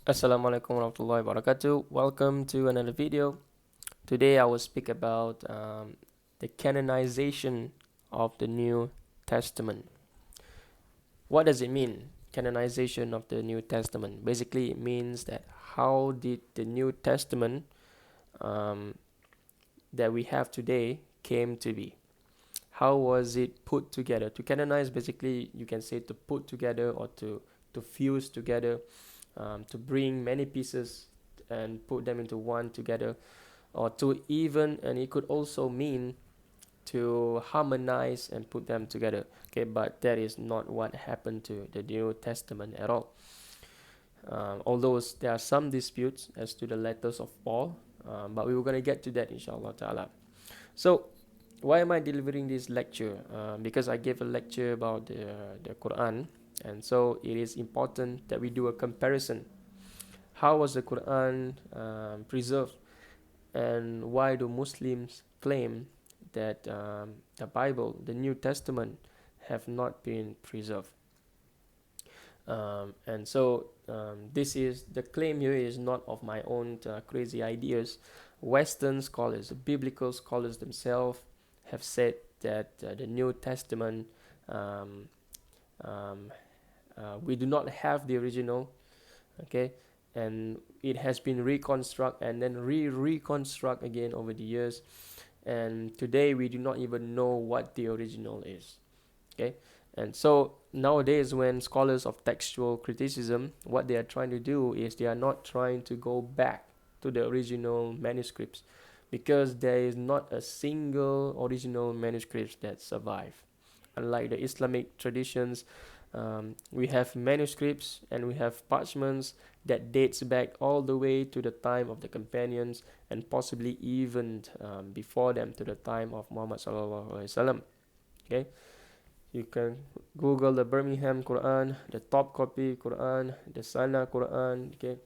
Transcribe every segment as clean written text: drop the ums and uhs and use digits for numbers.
Assalamualaikum warahmatullahi wabarakatuh. Welcome to another video. Today I will speak about the canonization of the New Testament. What does it mean? Canonization of the New Testament. Basically, it means that how did the New Testament um, that we have today came to be? How was it put together? To canonize, basically, you can say to put together or to fuse together, to bring many pieces and put them into one together, or to even, and it could also mean to harmonize and put them together. Okay, but that is not what happened to the New Testament at all. Although there are some disputes as to the letters of Paul, but we were going to get to that inshallah ta'ala. So why am I delivering this lecture? Because I gave a lecture about the Quran, and so it is important that we do a comparison. How was the Quran preserved, and why do Muslims claim that the Bible, the New Testament, have not been preserved? This is the claim here is not of my own crazy ideas. Western scholars, biblical scholars themselves, have said that the New Testament, um, um, we do not have the original, okay, and it has been reconstruct and then reconstruct again over the years, and today we do not even know what the original is, okay. And so nowadays, when scholars of textual criticism, what they are trying to do is they are not trying to go back to the original manuscripts, because there is not a single original manuscript that survive. Unlike the Islamic traditions, we have manuscripts and we have parchments that dates back all the way to the time of the companions, and possibly even before them, to the time of Muhammad sallallahu alaihi wasallam. Okay, you can Google the Birmingham Quran, the top copy Quran, the Sana Quran. Okay,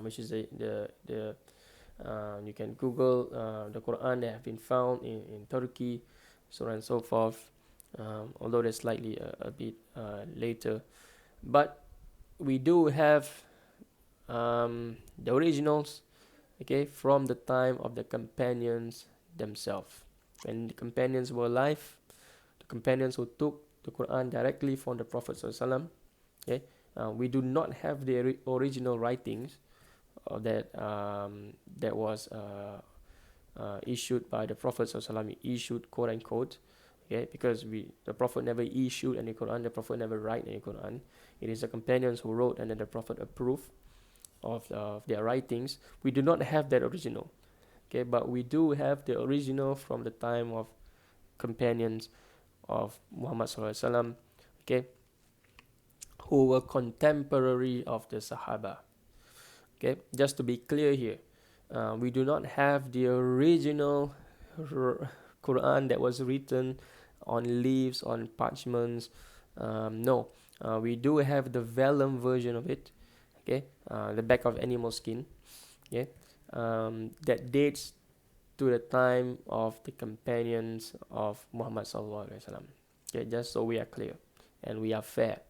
which is the you can Google the Quran that have been found in Turkey, so on and so forth. Although they're slightly a bit later, but we do have the originals, okay, from the time of the companions themselves. When the companions were alive, the companions who took the Quran directly from the Prophet ﷺ, okay, we do not have the original writings that was issued by the Prophet ﷺ, issued quote unquote, okay, because the Prophet never issued any Quran, the Prophet never write any Quran. It is the companions who wrote, and then the Prophet approved of their writings. We do not have that original, okay, but we do have the original from the time of companions of Muhammad sallallahu alaihi wasallam, okay, who were contemporary of the Sahaba. Okay, just to be clear here, we do not have the original Quran that was written on leaves, on parchments. No, we do have the vellum version of it. Okay, the back of animal skin. Okay, that dates to the time of the companions of Muhammad sallallahu alaihi wasallam. Okay, just so we are clear and we are fair.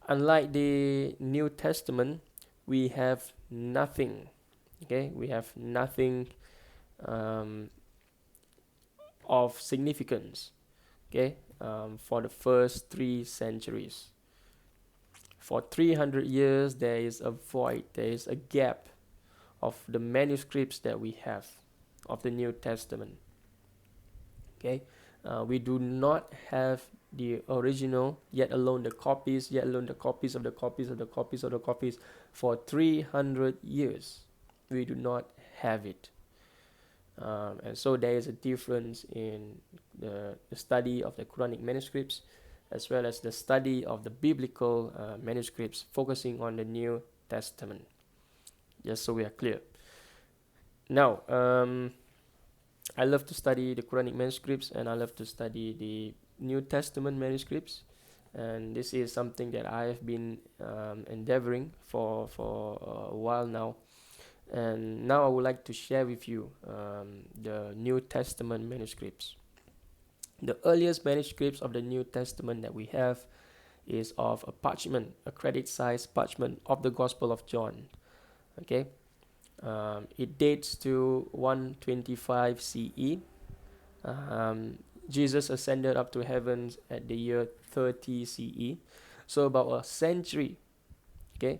Unlike the New Testament, we have nothing. Okay, we have nothing um, of significance. Okay, for the first 3 centuries. For 300 years, there is a void, there is a gap of the manuscripts that we have of the New Testament. Okay, we do not have the original, yet alone the copies, yet alone the copies of the copies of the copies of the copies. For 300 years, we do not have it. And so there is a difference in the study of the Quranic manuscripts, as well as the study of the biblical manuscripts, focusing on the New Testament. Just so we are clear. Now, I love to study the Quranic manuscripts, and I love to study the New Testament manuscripts, and this is something that I have been endeavoring for a while now. And now I would like to share with you the New Testament manuscripts. The earliest manuscripts of the New Testament that we have is of a parchment, a credit-sized parchment of the Gospel of John. Okay, it dates to 125 CE. Jesus ascended up to heaven at the year 30 CE, so about a century. Okay,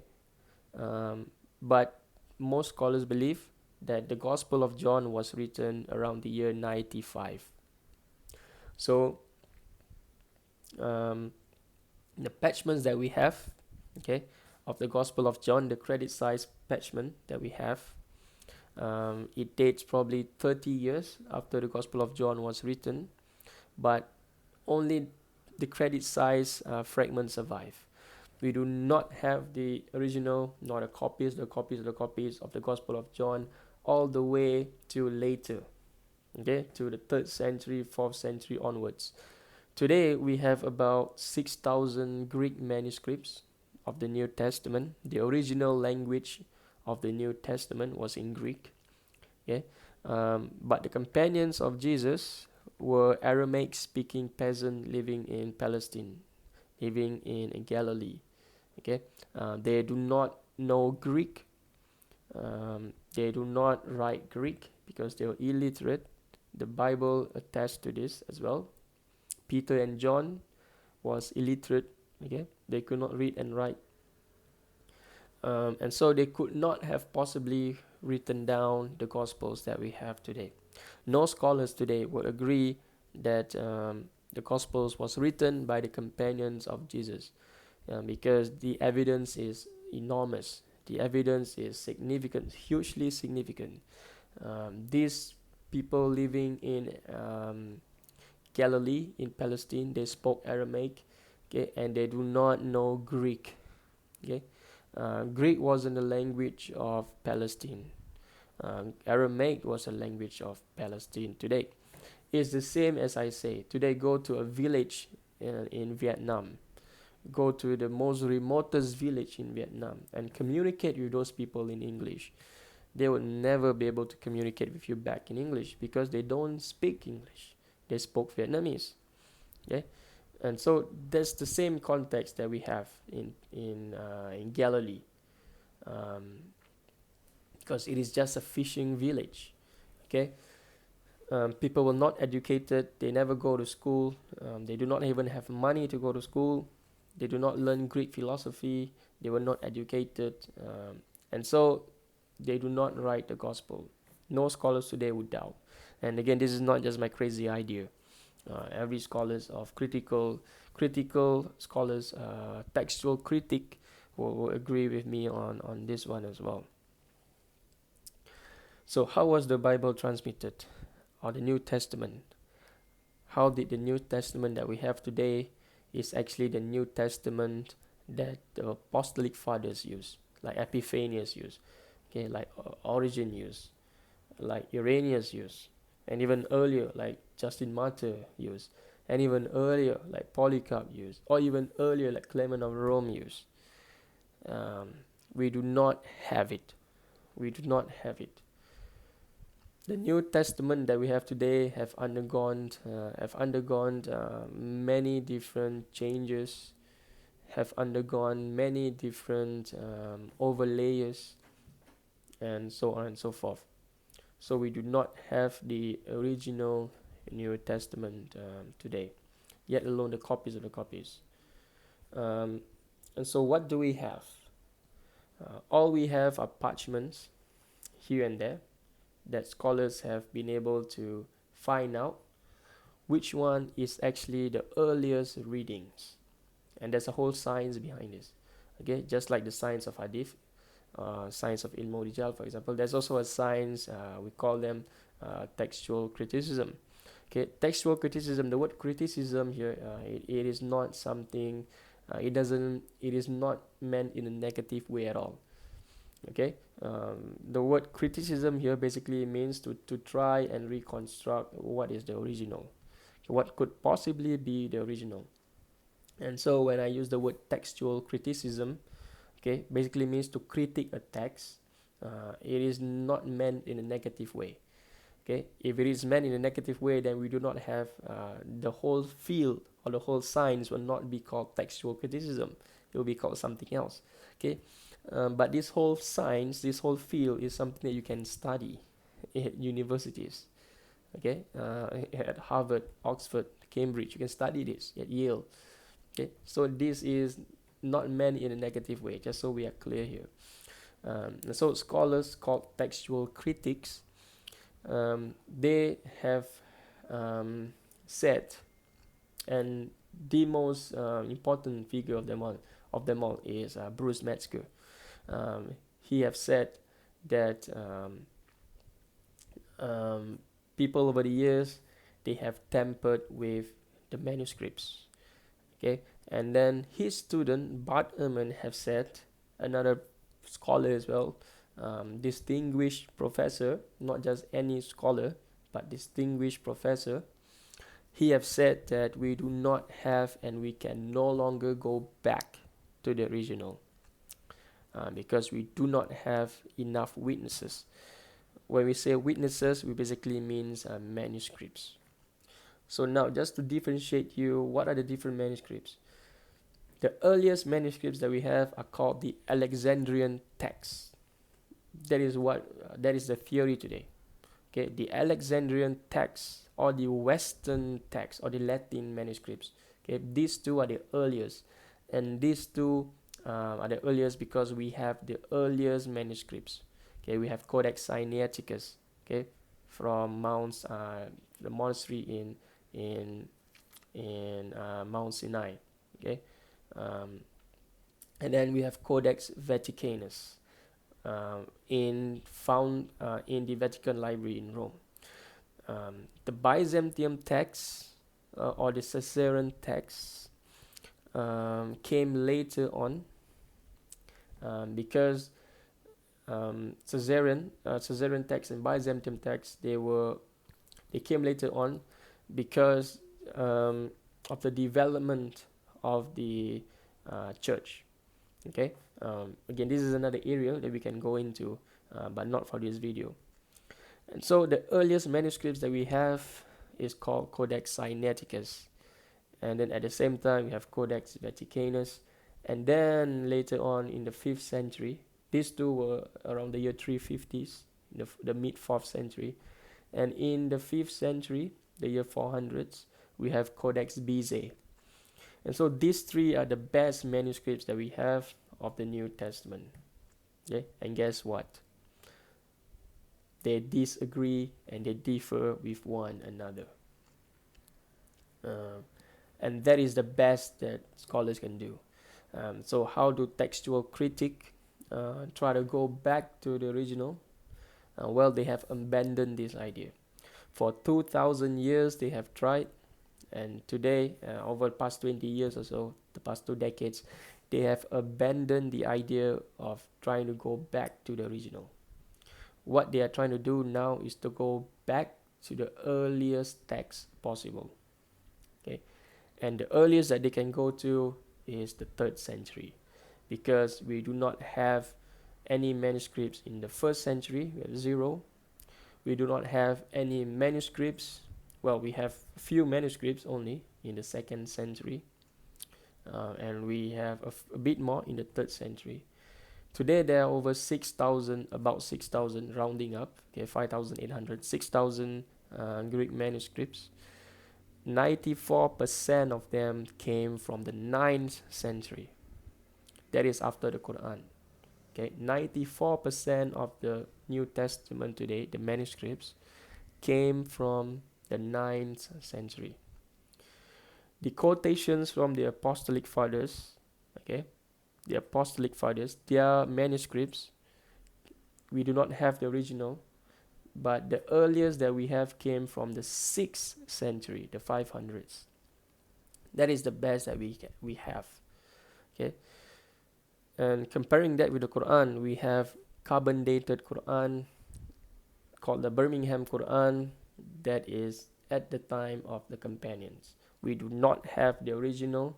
but most scholars believe that the Gospel of John was written around the year 95. So the parchments that we have, okay, of the Gospel of John, the credit-sized parchment that we have, it dates probably 30 years after the Gospel of John was written, but only the credit-sized fragments survive. We do not have the original, nor the copies of the Gospel of John all the way to later, okay, to the 3rd century, 4th century onwards. Today we have about 6,000 Greek manuscripts of the New Testament. The original language of the New Testament was in Greek. Okay, but the companions of Jesus were Aramaic-speaking peasants living in Palestine, living in Galilee. Okay, they do not know Greek. They do not write Greek because they were illiterate. The Bible attests to this as well. Peter and John was illiterate. Okay, they could not read and write, and so they could not have possibly written down the Gospels that we have today. No scholars today would agree that the Gospels was written by the companions of Jesus, because the evidence is enormous. The evidence is significant, hugely significant. These people living in Galilee, in Palestine, they spoke Aramaic, okay, and they do not know Greek. Okay, Greek wasn't the language of Palestine. Aramaic was a language of Palestine today. It's the same as I say. Today, go to a village in Vietnam. Go to the most remotest village in Vietnam and communicate with those people in English. They would never be able to communicate with you back in English because they don't speak English. They spoke Vietnamese. Okay, and so that's the same context that we have in Galilee, because it is just a fishing village. Okay, people were not educated. They never go to school. They do not even have money to go to school. They do not learn Greek philosophy. They were not educated, and so they do not write the gospel. No scholars today would doubt. And again, this is not just my crazy idea. Every scholars of critical scholars, textual critic will agree with me on this one as well. So how was the Bible transmitted, or the New Testament? How did the New Testament that we have today is actually the New Testament that the apostolic fathers use, like Epiphanius used, okay, like Origen used, like Irenaeus used, and even earlier, like Justin Martyr used, and even earlier, like Polycarp used, or even earlier, like Clement of Rome used. We do not have it. We do not have it. The New Testament that we have today have undergone many different changes, have undergone many different overlayers, and so on and so forth. So we do not have the original New Testament today, yet alone the copies of the copies. And so what do we have? All we have are parchments here and there that scholars have been able to find out which one is actually the earliest readings. And there's a whole science behind this. Okay, just like the science of hadith, science of ilmu rijal, for example, there's also a science, we call them textual criticism. Okay, textual criticism, the word criticism here, it is not something, it is not meant in a negative way at all. Okay, the word criticism here basically means to try and reconstruct what is the original, what could possibly be the original. And so when I use the word textual criticism, okay, basically means to critique a text. It is not meant in a negative way. Okay, if it is meant in a negative way, then we do not have the whole field or the whole science will not be called textual criticism. It will be called something else. Okay, but this whole science, this whole field is something that you can study at universities. Okay, at Harvard, Oxford, Cambridge, you can study this at Yale. Okay, so this is not meant in a negative way, just so we are clear here. And so scholars called textual critics, they have said, and the most important figure of them all is Bruce Metzger. He have said that people over the years, they have tampered with the manuscripts. Okay, and then his student Bart Ehrman have said, another scholar as well, distinguished professor, not just any scholar, but distinguished professor. He have said that we do not have and we can no longer go back to the original because we do not have enough witnesses. When we say witnesses, we basically means manuscripts. So now, just to differentiate you, what are the different manuscripts? The earliest manuscripts that we have are called the Alexandrian texts. That is the theory today. Okay, the Alexandrian texts or the Western texts or the Latin manuscripts. Okay, these two are the earliest, and these two are the earliest because we have the earliest manuscripts. Okay, we have Codex Sinaiticus. Okay, from the monastery in Mount Sinai. Okay, and then we have Codex Vaticanus, found in the Vatican Library in Rome. The Byzantium texts or the Caesarean texts came later on because Caesarean texts and Byzantium texts they came later on because of the development of the church. Okay, again, this is another area that we can go into, but not for this video. And so the earliest manuscripts that we have is called Codex Sinaiticus, and then at the same time we have Codex Vaticanus, and then later on in the 5th century, these two were around the year 350s, the mid 4th century, and in the 5th century, the year 400s, we have Codex Bezae. And so these three are the best manuscripts that we have of the New Testament. Okay, and guess what? They disagree and they differ with one another. And that is the best that scholars can do. So how do textual critics try to go back to the original? Well, they have abandoned this idea. For 2,000 years they have tried, and today, over the past 20 years or so, the past 2 decades, they have abandoned the idea of trying to go back to the original. What they are trying to do now is to go back to the earliest text possible. Okay, and the earliest that they can go to is the 3rd century, because we do not have any manuscripts in the 1st century. We have 0. We do not have any manuscripts. Well, we have a few manuscripts only in the 2nd century, and we have a bit more in the 3rd century. Today there are over 6,000, about 6,000 rounding up, okay, 5,800, 6,000 Greek manuscripts. 94% of them came from the 9th century. That is after the Quran. Okay, 94% of the New Testament today, the manuscripts, came from the 9th century. The quotations from the Apostolic Fathers, okay, the Apostolic Fathers, their manuscripts, we do not have the original, but the earliest that we have came from the 6th century, the 500s. That is the best that we have. Okay, and comparing that with the Quran, we have carbon dated Quran called the Birmingham Quran, that is at the time of the companions. We do not have the original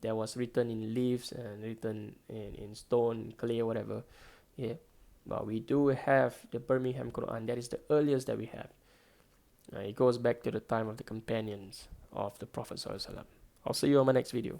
that was written in leaves and written in stone, clay, or whatever. Yeah, but we do have the Birmingham Quran. That is the earliest that we have. It goes back to the time of the companions of the Prophet ﷺ. I'll see you on my next video.